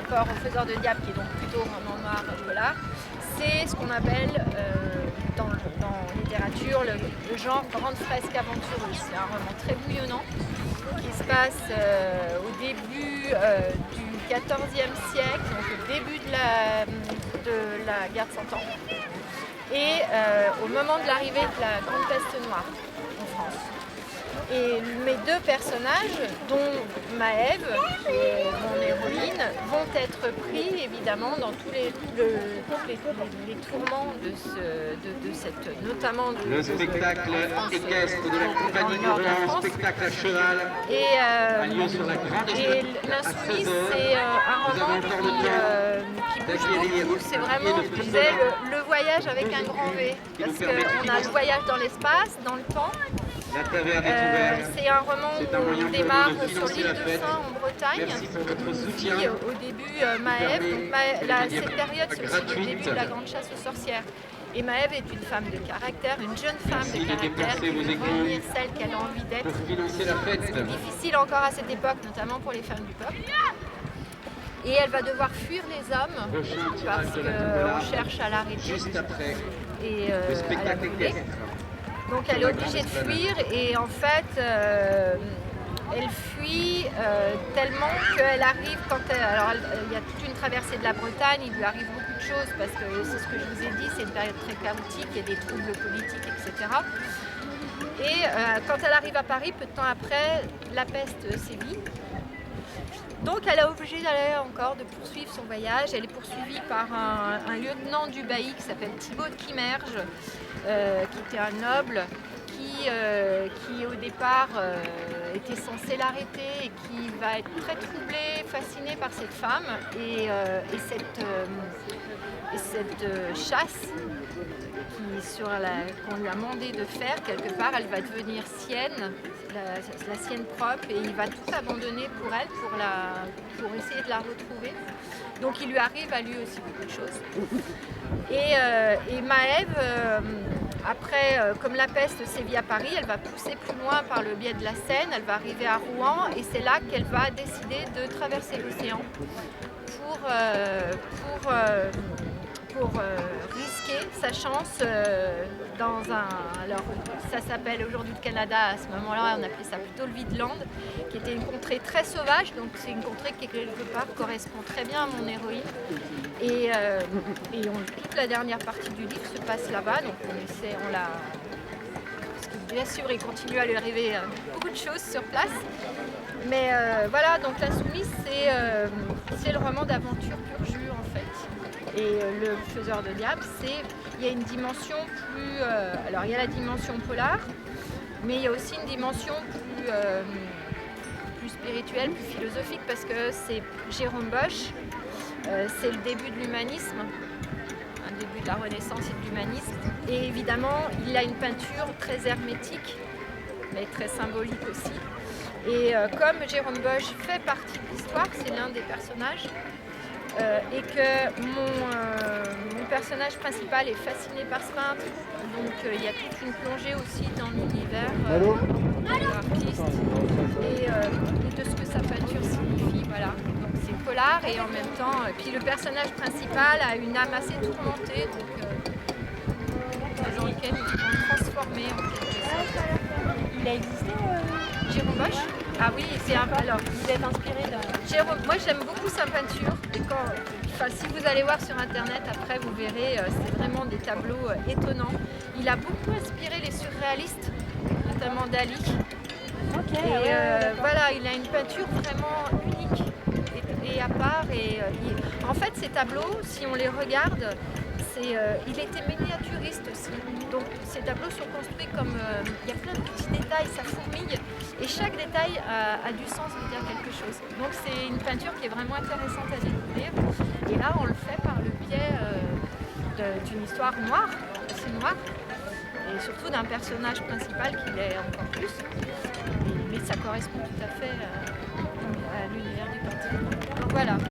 rapport au Faiseur de Diable, qui est donc plutôt roman noir polar, c'est ce qu'on appelle dans littérature le genre grande fresque aventureuse. C'est un roman très bouillonnant qui se passe au début du XIVe siècle, donc au début de la guerre de 100 ans, et au moment de l'arrivée de la grande peste noire en France. Et mes deux personnages, dont Maëve, qui est mon héroïne, vont être pris évidemment dans tous les tourments de cette, notamment le spectacle équestre de la compagnie Hurlant, spectacle à cheval, a lieu sur la grande et l'Insoumise, c'est un roman qui bouge beaucoup. C'est vraiment, je disais, le voyage avec un grand V, parce qu'on a le voyage dans l'espace, dans le temps. La taverne est ouverte. C'est un roman où on démarre sur l'île de Sein en Bretagne. Merci pour votre soutien. Au début, Maëve, cette période, c'est aussi le début de la grande chasse aux sorcières. Et Maëve est une femme de caractère, une jeune femme de caractère, qui veut devenir celle qu'elle a envie d'être. Pour financer la fête. C'est difficile encore à cette époque, notamment pour les femmes du peuple. Et elle va devoir fuir les hommes parce qu'on cherche à l'arrêter Juste après et le à la spectacle brûler. équestre. Donc elle est obligée de fuir et en fait elle fuit tellement qu'elle arrive alors il y a toute une traversée de la Bretagne, il lui arrive beaucoup de choses parce que c'est ce que je vous ai dit, c'est une période très chaotique, il y a des troubles politiques, etc. Et quand elle arrive à Paris, peu de temps après, la peste sévit. Donc elle est obligée d'aller encore, de poursuivre son voyage. Elle est poursuivie par un lieutenant du bailli qui s'appelle Thibaut de Quimerge, qui était un noble, qui au départ était censé l'arrêter et qui va être très troublé, fasciné par cette femme et cette chasse qu'on lui a demandé de faire, quelque part, elle va devenir sienne, la sienne propre, et il va tout abandonner pour elle, pour essayer de la retrouver. Donc il lui arrive à lui aussi beaucoup de choses. Et Maëve, après, comme la peste sévit à Paris, elle va pousser plus loin par le biais de la Seine, elle va arriver à Rouen, et c'est là qu'elle va décider de traverser l'océan pour risquer sa chance dans alors ça s'appelle aujourd'hui le Canada, à ce moment-là on appelait ça plutôt le Vidland, qui était une contrée très sauvage, donc c'est une contrée qui quelque part correspond très bien à mon héroïne. Et toute la dernière partie du livre se passe là-bas, donc parce que bien sûr il continue à lui arriver beaucoup de choses sur place. Mais voilà, donc l'Insoumise, c'est le roman d'aventure pur jus en fait. Et le Faiseur de Diable, il y a une dimension plus... alors il y a la dimension polar, mais il y a aussi une dimension plus spirituelle, plus philosophique, parce que c'est Jérôme Bosch, c'est le début de l'humanisme, un début de la Renaissance et de l'humanisme. Et évidemment, il a une peinture très hermétique, mais très symbolique aussi. Et comme Jérôme Bosch fait partie de l'histoire, c'est l'un des personnages, et que mon personnage principal est fasciné par ce peintre, donc il y a toute une plongée aussi dans l'univers de l'artiste et de ce que sa peinture signifie, voilà. Donc c'est polar et en même temps, puis le personnage principal a une âme assez tourmentée, donc dans lequel ils vont le transformer en quelque sorte. Il a existé Jérôme Bosch? Ah oui, alors vous êtes inspiré de... Jérôme, moi j'aime beaucoup sa peinture. Et si vous allez voir sur internet après, vous verrez, c'est vraiment des tableaux étonnants. Il a beaucoup inspiré les surréalistes, notamment Dali. Ok. Et voilà, il a une peinture vraiment unique et à part. En fait, ces tableaux, si on les regarde, il était miniaturiste aussi. Donc ces tableaux sont construits comme... il y a plein de petits détails, ça fourmille. Et chaque détail a du sens, veut dire quelque chose. Donc c'est une peinture qui est vraiment intéressante à découvrir. Et là, on le fait par le biais d'une histoire noire, assez noire. Et surtout d'un personnage principal qui l'est encore plus. Mais ça correspond tout à fait à l'univers du peintre. Donc voilà.